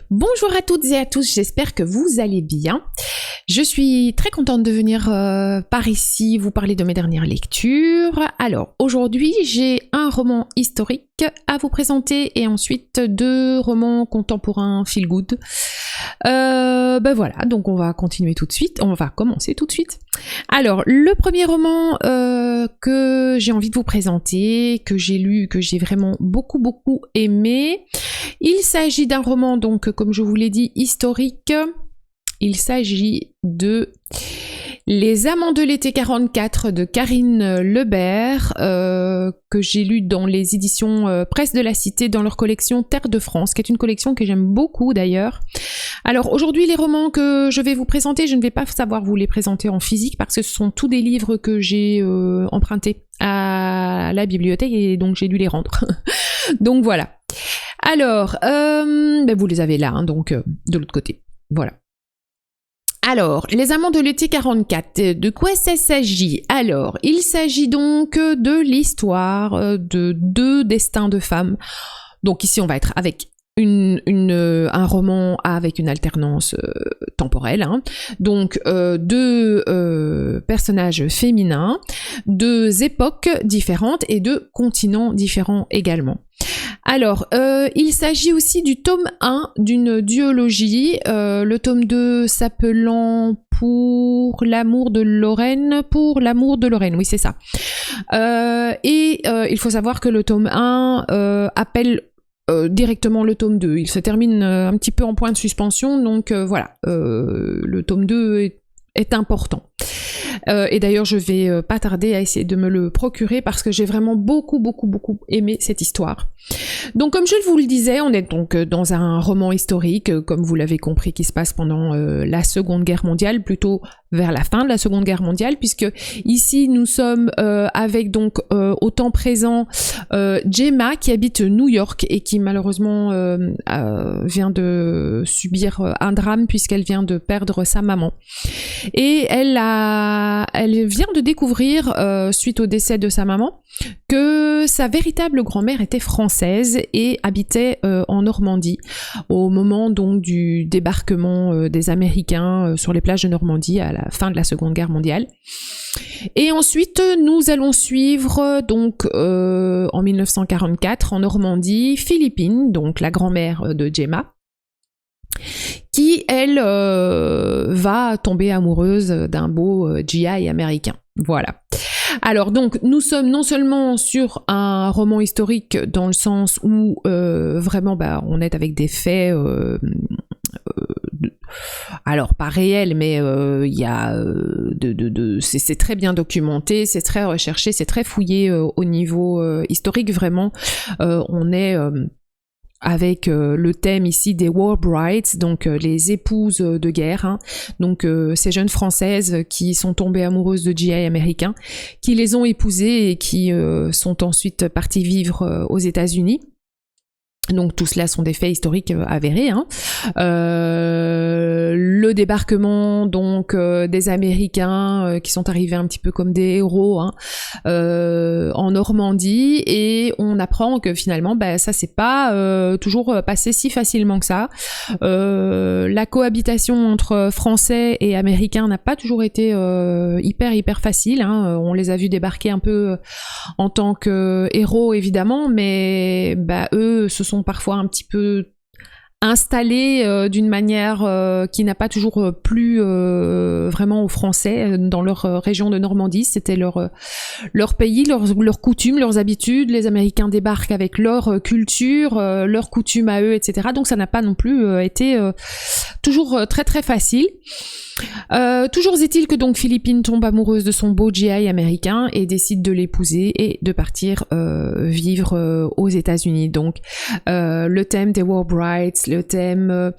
Bonjour à toutes et à tous, j'espère que vous allez bien. Je suis très contente de venir par ici vous parler de mes dernières lectures. Alors aujourd'hui j'ai un roman historique à vous présenter et ensuite 2 romans contemporains feel good. Voilà, donc on va continuer tout de suite, on va commencer tout de suite. Alors le premier roman que j'ai envie de vous présenter, que j'ai lu, que j'ai vraiment beaucoup aimé, il s'agit d'un roman donc comme je vous l'ai dit historique. Il s'agit de Les Amants de l'été 44 de Karine Lebert, que j'ai lu dans les éditions Presse de la Cité dans leur collection Terre de France, qui est une collection que j'aime beaucoup d'ailleurs. Alors aujourd'hui les romans que je vais vous présenter, je ne vais pas savoir vous les présenter en physique parce que ce sont tous des livres que j'ai empruntés à la bibliothèque et donc j'ai dû les rendre. Donc voilà. Alors, vous les avez là, hein, donc de l'autre côté. Voilà. Alors, Les Amants de l'été 44, de quoi ça s'agit? Alors, il s'agit donc de l'histoire de 2 destins de femmes. Donc ici, on va être avec un roman avec une alternance temporelle, hein. Donc 2 personnages féminins, 2 époques différentes et 2 continents différents également. Alors, il s'agit aussi du tome 1 d'une duologie, le tome 2 s'appelant Pour l'amour de Lorraine, oui c'est ça. Il faut savoir que le tome 1 appelle directement le tome 2. Il se termine un petit peu en point de suspension, donc voilà, le tome 2 est important. Et d'ailleurs je vais pas tarder à essayer de me le procurer parce que j'ai vraiment beaucoup aimé cette histoire. Donc comme je vous le disais, on est donc dans un roman historique, comme vous l'avez compris, qui se passe pendant la Seconde Guerre mondiale, plutôt vers la fin de la Seconde Guerre mondiale, puisque ici nous sommes avec donc au temps présent Gemma qui habite New York et qui malheureusement vient de subir un drame puisqu'elle vient de perdre sa maman. Et elle vient de découvrir, suite au décès de sa maman, que sa véritable grand-mère était française et habitait en Normandie au moment donc du débarquement des Américains sur les plages de Normandie à la fin de la Seconde Guerre mondiale. Et ensuite, nous allons suivre donc en 1944 en Normandie, Philippine, donc la grand-mère de Gemma, qui, elle, va tomber amoureuse d'un beau GI américain. Voilà. Alors donc, nous sommes non seulement sur un roman historique dans le sens où vraiment on est avec des faits... alors pas réel, mais il y a c'est très bien documenté, c'est très recherché, c'est très fouillé au niveau historique, vraiment. On est... avec le thème ici des war brides, donc les épouses de guerre, hein. Donc ces jeunes françaises qui sont tombées amoureuses de GI américains, qui les ont épousées et qui sont ensuite parties vivre aux États-Unis. Donc tout cela sont des faits historiques avérés, hein. Le débarquement donc des Américains qui sont arrivés un petit peu comme des héros, hein, en Normandie, et on apprend que finalement ça c'est pas toujours passé si facilement que ça. La cohabitation entre Français et Américains n'a pas toujours été hyper facile, hein. On les a vus débarquer un peu en tant que héros évidemment, mais eux se sont parfois un petit peu installés d'une manière qui n'a pas toujours plu vraiment aux Français dans leur région de Normandie. C'était leur pays, leurs coutumes, leurs habitudes. Les Américains débarquent avec leur culture, leurs coutumes à eux, etc. Donc ça n'a pas non plus été toujours très facile. Toujours est-il que donc Philippine tombe amoureuse de son beau GI américain et décide de l'épouser et de partir vivre aux États-Unis. Donc le thème des war brides, le thème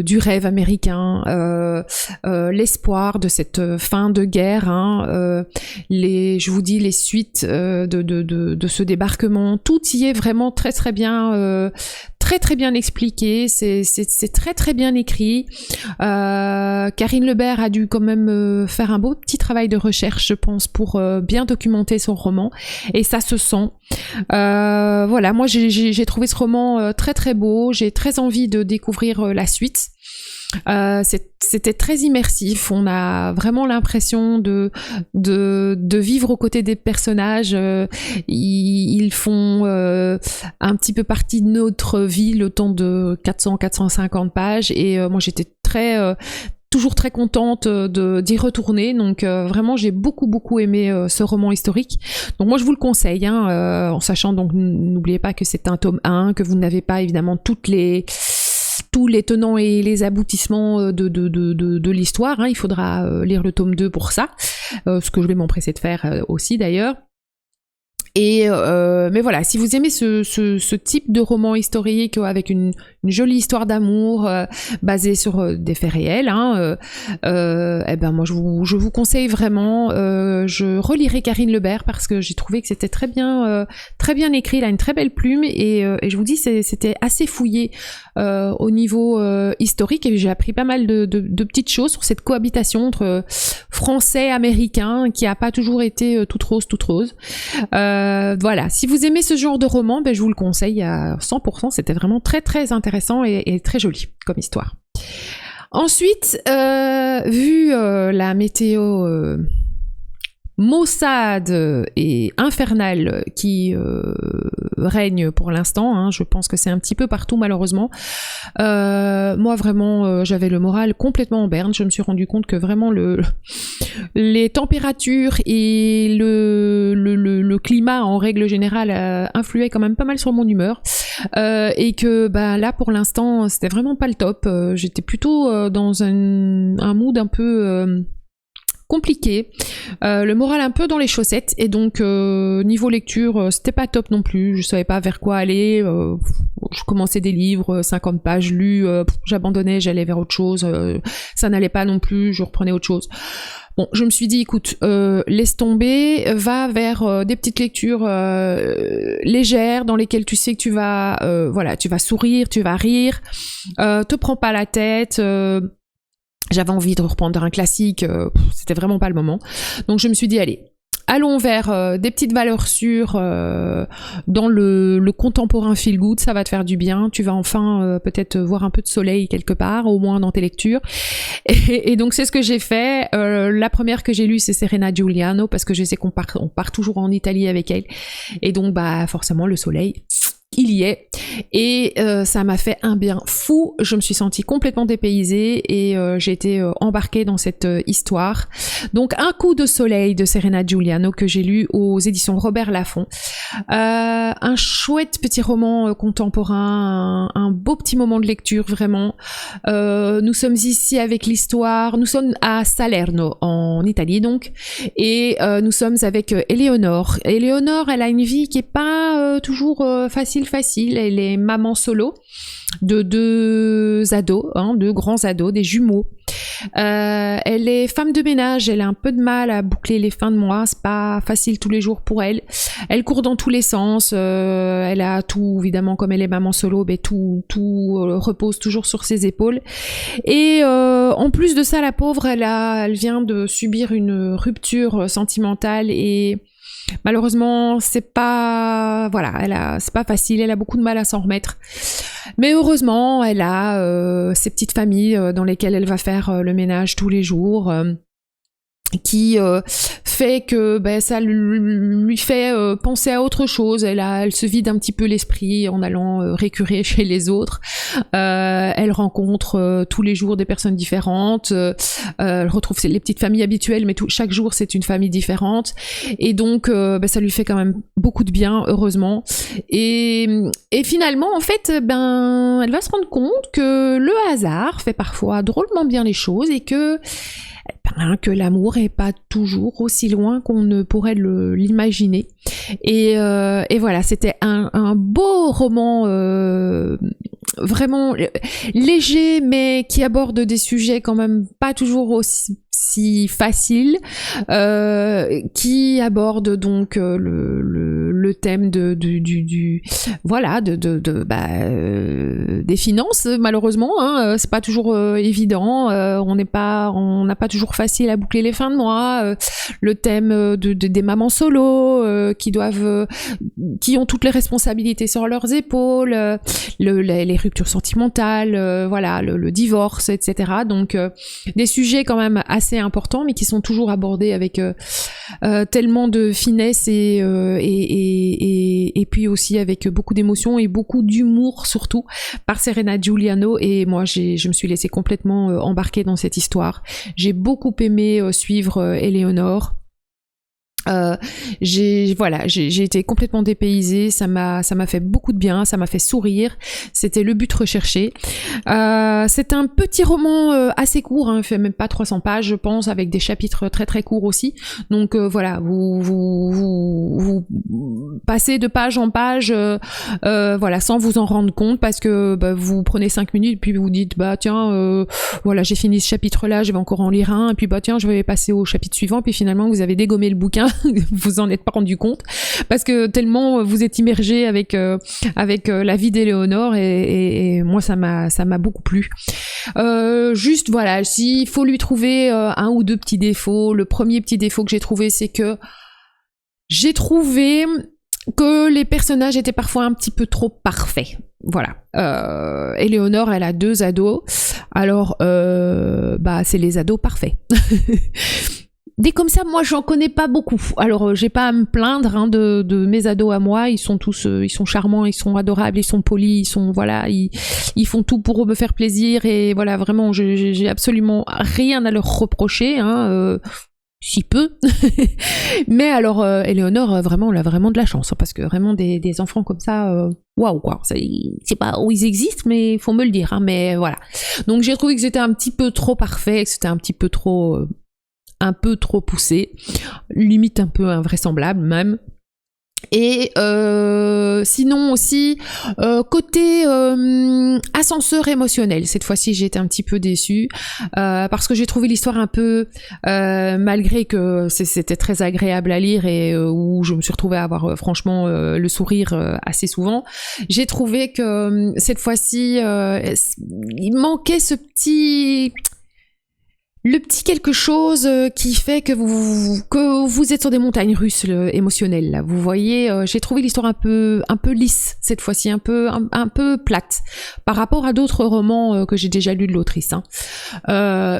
du rêve américain, l'espoir de cette fin de guerre, hein, je vous dis les suites de ce débarquement, tout y est vraiment très bien très très bien expliqué, c'est très très bien écrit. Karine Lebert a dû quand même faire un beau petit travail de recherche, je pense, pour bien documenter son roman, et ça se sent. Voilà, moi j'ai trouvé ce roman très très beau, j'ai très envie de découvrir la suite. C'était très immersif, on a vraiment l'impression de vivre aux côtés des personnages. Ils font un petit peu partie de notre vie le temps de 400-450 pages, et moi j'étais toujours très contente d'y retourner, donc vraiment j'ai beaucoup aimé ce roman historique. Donc moi je vous le conseille, hein, en sachant, donc n'oubliez pas que c'est un tome 1, que vous n'avez pas évidemment tous les tenants et les aboutissements de l'histoire, hein. Il faudra lire le tome 2 pour ça, ce que je vais m'empresser de faire aussi d'ailleurs. Et mais voilà, si vous aimez ce type de roman historique avec une jolie histoire d'amour basée sur des faits réels, hein, eh ben moi je vous conseille vraiment. Je relirai Karine Lebert parce que j'ai trouvé que c'était très bien écrit. Il a une très belle plume, et je vous dis c'était assez fouillé au niveau historique, et j'ai appris pas mal de petites choses sur cette cohabitation entre français américain qui a pas toujours été toute rose. Voilà, si vous aimez ce genre de roman, ben, je vous le conseille à 100%, c'était vraiment très très intéressant et très joli comme histoire. Ensuite, vu la météo maussade et infernale qui règne pour l'instant, hein, je pense que c'est un petit peu partout malheureusement. Moi vraiment j'avais le moral complètement en berne. Je me suis rendu compte que vraiment les températures et le climat en règle générale influaient quand même pas mal sur mon humeur, et que bah, là pour l'instant c'était vraiment pas le top. J'étais plutôt dans un mood un peu compliqué, le moral un peu dans les chaussettes, et donc niveau lecture c'était pas top non plus. Je savais pas vers quoi aller. Je commençais des livres, 50 pages lus, j'abandonnais, j'allais vers autre chose, ça n'allait pas non plus, je reprenais autre chose. Bon, je me suis dit, écoute, laisse tomber, va vers des petites lectures légères dans lesquelles tu sais que tu vas sourire, tu vas rire, te prends pas la tête. J'avais envie de reprendre un classique, c'était vraiment pas le moment. Donc je me suis dit, allez, allons vers des petites valeurs sûres dans le contemporain feel good, ça va te faire du bien. Tu vas enfin peut-être voir un peu de soleil quelque part, au moins dans tes lectures. Et donc c'est ce que j'ai fait. La première que j'ai lue, c'est Serena Giuliano, parce que je sais qu'on part toujours en Italie avec elle. Et donc bah forcément le soleil, il y est, et ça m'a fait un bien fou. Je me suis sentie complètement dépaysée, et j'ai été embarquée dans cette histoire. Donc Un coup de soleil de Serena Giuliano, que j'ai lu aux éditions Robert Laffont. Un chouette petit roman contemporain, un beau petit moment de lecture vraiment. Nous sommes ici avec l'histoire, nous sommes à Salerno en Italie donc, et nous sommes avec Éléonore. Éléonore, elle a une vie qui est pas toujours facile. Elle est maman solo de deux ados, hein, deux grands ados, des jumeaux. Elle est femme de ménage, elle a un peu de mal à boucler les fins de mois, c'est pas facile tous les jours pour elle. Elle court dans tous les sens, elle a tout, évidemment, comme elle est maman solo, mais tout repose toujours sur ses épaules. Et en plus de ça, la pauvre, elle vient de subir une rupture sentimentale, et malheureusement, c'est pas facile, elle a beaucoup de mal à s'en remettre. Mais heureusement, elle a ces petites familles dans lesquelles elle va faire le ménage tous les jours. Qui fait que ça lui fait penser à autre chose. Elle se vide un petit peu l'esprit en allant récurer chez les autres. Elle rencontre tous les jours des personnes différentes. Elle retrouve les petites familles habituelles, mais chaque jour c'est une famille différente. Et donc ça lui fait quand même beaucoup de bien, heureusement. Et finalement, en fait, elle va se rendre compte que le hasard fait parfois drôlement bien les choses, et que l'amour est pas toujours aussi loin qu'on ne pourrait l'imaginer. Et voilà, c'était un beau roman vraiment léger, mais qui aborde des sujets quand même pas toujours aussi si facile, qui aborde donc le thème voilà des finances, malheureusement, hein, c'est pas toujours évident, on n'a pas toujours facile à boucler les fins de mois, le thème des mamans solo qui ont toutes les responsabilités sur leurs épaules, les ruptures sentimentales, voilà, le divorce, etc. Donc des sujets quand même assez importants, mais qui sont toujours abordés avec tellement de finesse et puis aussi avec beaucoup d'émotion et beaucoup d'humour, surtout par Serena Giuliano. Et moi je me suis laissée complètement embarquer dans cette histoire. J'ai beaucoup aimé suivre Éléonore. J'ai été complètement dépaysée, ça m'a fait beaucoup de bien, ça m'a fait sourire, c'était le but recherché. C'est un petit roman assez court, hein, il fait même pas 300 pages je pense, avec des chapitres très très courts aussi, donc voilà, vous passez de page en page, voilà, sans vous en rendre compte, parce que vous prenez 5 minutes puis vous dites tiens, voilà, j'ai fini ce chapitre là, je vais encore en lire un, et puis tiens, je vais passer au chapitre suivant, puis finalement vous avez dégommé le bouquin. Vous en êtes pas rendu compte, parce que tellement vous êtes immergé avec la vie d'Éléonore, et moi ça m'a beaucoup plu. Juste voilà, s'il faut lui trouver un ou deux petits défauts, le premier petit défaut que j'ai trouvé, c'est que j'ai trouvé que les personnages étaient parfois un petit peu trop parfaits. Voilà. Éléonore, elle a 2 ados, alors c'est les ados parfaits. Des comme ça, moi j'en connais pas beaucoup. Alors j'ai pas à me plaindre, hein, de mes ados à moi. Ils sont tous, ils sont charmants, ils sont adorables, ils sont polis, ils font tout pour me faire plaisir, et voilà, vraiment j'ai absolument rien à leur reprocher, hein, si peu. Mais alors Éléonore, vraiment, elle a vraiment de la chance, hein, parce que vraiment des enfants comme ça, waouh quoi. C'est pas où ils existent, mais faut me le dire, hein, mais voilà. Donc j'ai trouvé que c'était un petit peu trop parfait, que c'était un petit peu trop poussé, limite un peu invraisemblable même. Et sinon aussi côté ascenseur émotionnel, cette fois-ci j'ai été un petit peu déçue, parce que j'ai trouvé l'histoire un peu, malgré que c'était très agréable à lire, et où je me suis retrouvée à avoir franchement le sourire assez souvent, j'ai trouvé que cette fois-ci il manquait le petit quelque chose qui fait que vous êtes sur des montagnes russes émotionnelles là. Vous voyez, j'ai trouvé l'histoire un peu lisse cette fois-ci, un peu plate par rapport à d'autres romans que j'ai déjà lus de l'autrice, hein.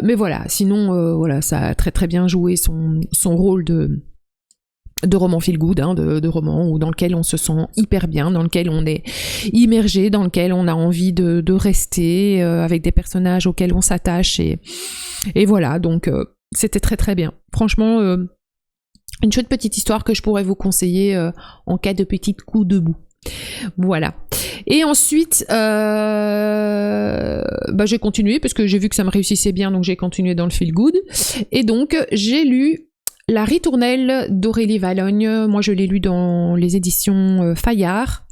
Mais voilà, sinon voilà, ça a très très bien joué son rôle de roman feel good, hein, de roman dans lequel on se sent hyper bien, dans lequel on est immergé, dans lequel on a envie de rester, avec des personnages auxquels on s'attache, et voilà, donc c'était très très bien. Franchement, une chouette petite histoire que je pourrais vous conseiller en cas de petits coups de boue. Voilà. Et ensuite, j'ai continué, parce que j'ai vu que ça me réussissait bien, donc j'ai continué dans le feel good. Et donc, j'ai lu La Ritournelle d'Aurélie Valognes. Moi, je l'ai lu dans les éditions Fayard.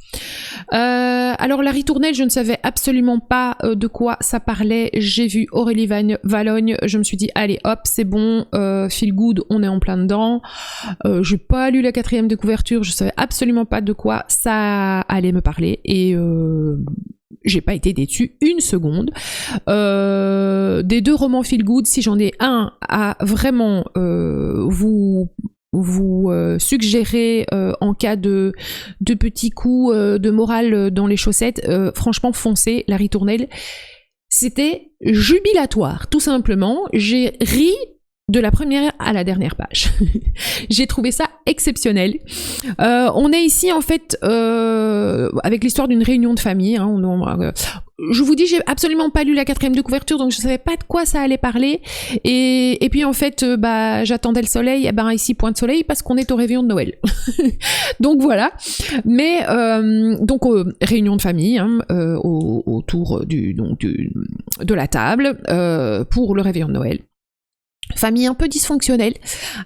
Alors La Ritournelle, je ne savais absolument pas de quoi ça parlait. J'ai vu Aurélie Valognes, je me suis dit allez hop, c'est bon, feel good, on est en plein dedans. J'ai pas lu la 4e de couverture, je savais absolument pas de quoi ça allait me parler, et j'ai pas été déçue une seconde. Des 2 romans feel good, si j'en ai un à vraiment vous suggérer en cas de petits coups de morale dans les chaussettes, franchement foncez. La Ritournelle, c'était jubilatoire, tout simplement. J'ai ri de la première à la dernière page. J'ai trouvé ça exceptionnel. On est ici en fait avec l'histoire d'une réunion de famille, hein, je vous dis, j'ai absolument pas lu la 4e de couverture, donc je savais pas de quoi ça allait parler, et puis en fait j'attendais le soleil, et ici point de soleil parce qu'on est au réveillon de Noël. Donc voilà. Mais donc réunion de famille, hein, autour de la table pour le réveillon de Noël. Famille un peu dysfonctionnelle,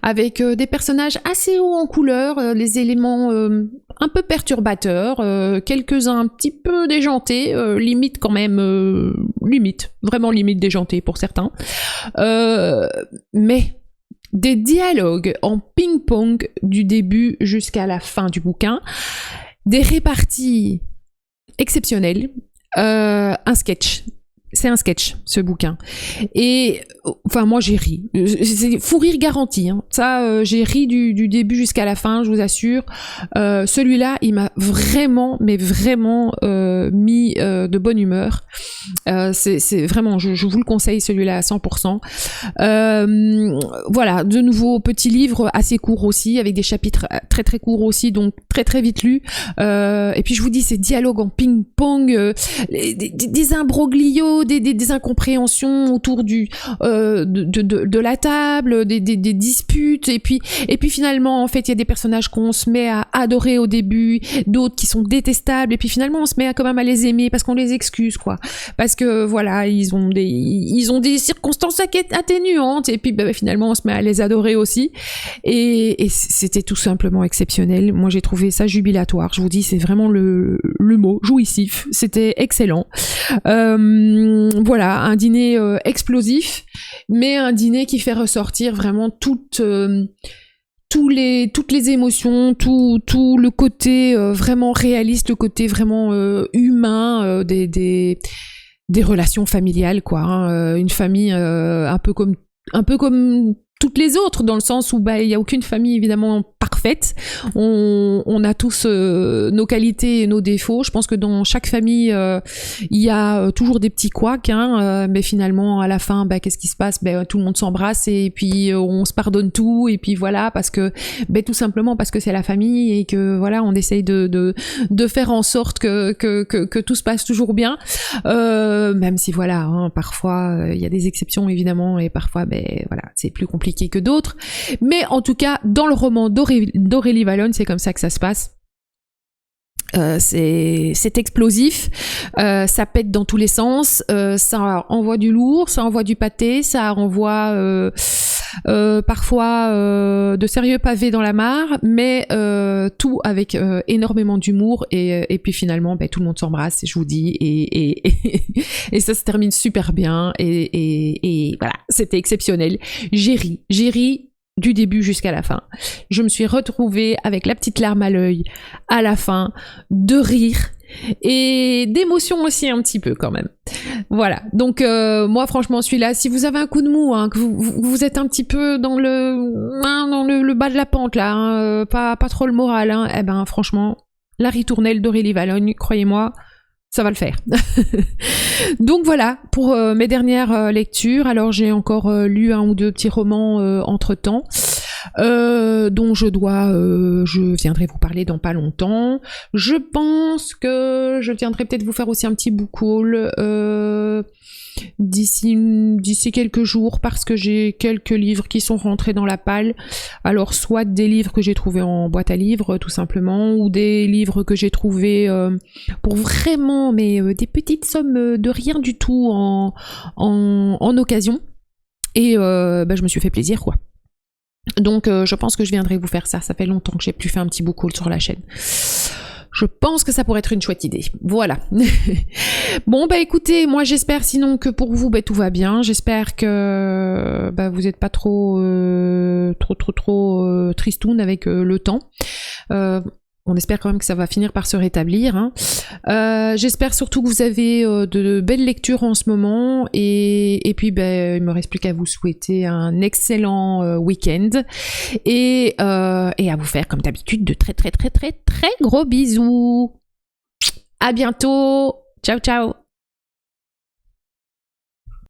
avec des personnages assez hauts en couleur, les éléments un peu perturbateurs, quelques-uns un petit peu déjantés, limite quand même limite, vraiment limite déjanté pour certains. Mais des dialogues en ping-pong du début jusqu'à la fin du bouquin, des réparties exceptionnelles, un sketch. C'est un sketch, ce bouquin. Et, enfin, moi, j'ai ri. C'est fou rire garanti. Hein. Ça, j'ai ri du début jusqu'à la fin, je vous assure. Celui-là, il m'a vraiment, mais vraiment mis de bonne humeur. C'est vraiment, je vous le conseille, celui-là, à 100%. Voilà, de nouveau, petit livre assez court aussi, avec des chapitres très, très courts aussi, donc très, très vite lus. Et puis, je vous dis, ces dialogues en ping-pong, des imbroglios, des incompréhensions autour de la table, des disputes, et puis finalement, en fait, il y a des personnages qu'on se met à adorer au début, d'autres qui sont détestables, et puis finalement, on se met quand même à les aimer parce qu'on les excuse, quoi. Parce que, voilà, ils ont des circonstances atténuantes, et puis finalement, on se met à les adorer aussi. Et c'était tout simplement exceptionnel. Moi, j'ai trouvé ça jubilatoire. Je vous dis, c'est vraiment le mot, jouissif. C'était excellent. Voilà, un dîner explosif, mais un dîner qui fait ressortir vraiment toutes les émotions, tout le côté vraiment réaliste, le côté vraiment humain des relations familiales, quoi. Hein. Une famille un peu comme toutes les autres, dans le sens où il y a aucune famille évidemment parfaite. On a tous nos qualités et nos défauts. Je pense que dans chaque famille il y a toujours des petits couacs, hein, mais finalement à la fin qu'est-ce qui se passe? Tout le monde s'embrasse et puis on se pardonne tout, et puis voilà, parce que tout simplement parce que c'est la famille, et que voilà, on essaye de faire en sorte que tout se passe toujours bien, même si voilà, hein, parfois il y a des exceptions évidemment, et parfois voilà, c'est plus compliqué que d'autres, mais en tout cas dans le roman d'Aurélie Valognes, c'est comme ça que ça se passe. C'est explosif, ça pète dans tous les sens, ça envoie du lourd, ça envoie du pâté, ça envoie parfois de sérieux pavés dans la mare, mais tout avec énormément d'humour, et puis finalement tout le monde s'embrasse, je vous dis, et ça se termine super bien, et voilà, c'était exceptionnel. J'ai ri du début jusqu'à la fin. Je me suis retrouvée avec la petite larme à l'œil à la fin, de rire et d'émotion aussi un petit peu quand même. Voilà, donc moi franchement celui-là, si vous avez un coup de mou, hein, que vous êtes un petit peu dans le bas de la pente là, hein, pas trop le moral, hein, franchement, la ritournelle d'Aurélie Valognes, croyez-moi, ça va le faire. Donc voilà pour mes dernières lectures. Alors j'ai encore lu un ou deux petits romans entre-temps, dont je viendrai vous parler dans pas longtemps. Je pense que je viendrai peut-être vous faire aussi un petit book haul d'ici quelques jours, parce que j'ai quelques livres qui sont rentrés dans la palle. Alors soit des livres que j'ai trouvés en boîte à livres tout simplement, ou des livres que j'ai trouvés pour vraiment des petites sommes de rien du tout en occasion, et je me suis fait plaisir, quoi. Donc je pense que je viendrai vous faire ça. Ça fait longtemps que j'ai plus fait un petit book haul sur la chaîne. Je pense que ça pourrait être une chouette idée. Voilà. Bon, écoutez, moi j'espère sinon que pour vous, tout va bien. J'espère que vous n'êtes pas trop tristoun avec le temps. On espère quand même que ça va finir par se rétablir, hein. J'espère surtout que vous avez de belles lectures en ce moment, et puis il me reste plus qu'à vous souhaiter un excellent week-end, et à vous faire comme d'habitude de très très très très très gros bisous. À bientôt. Ciao ciao.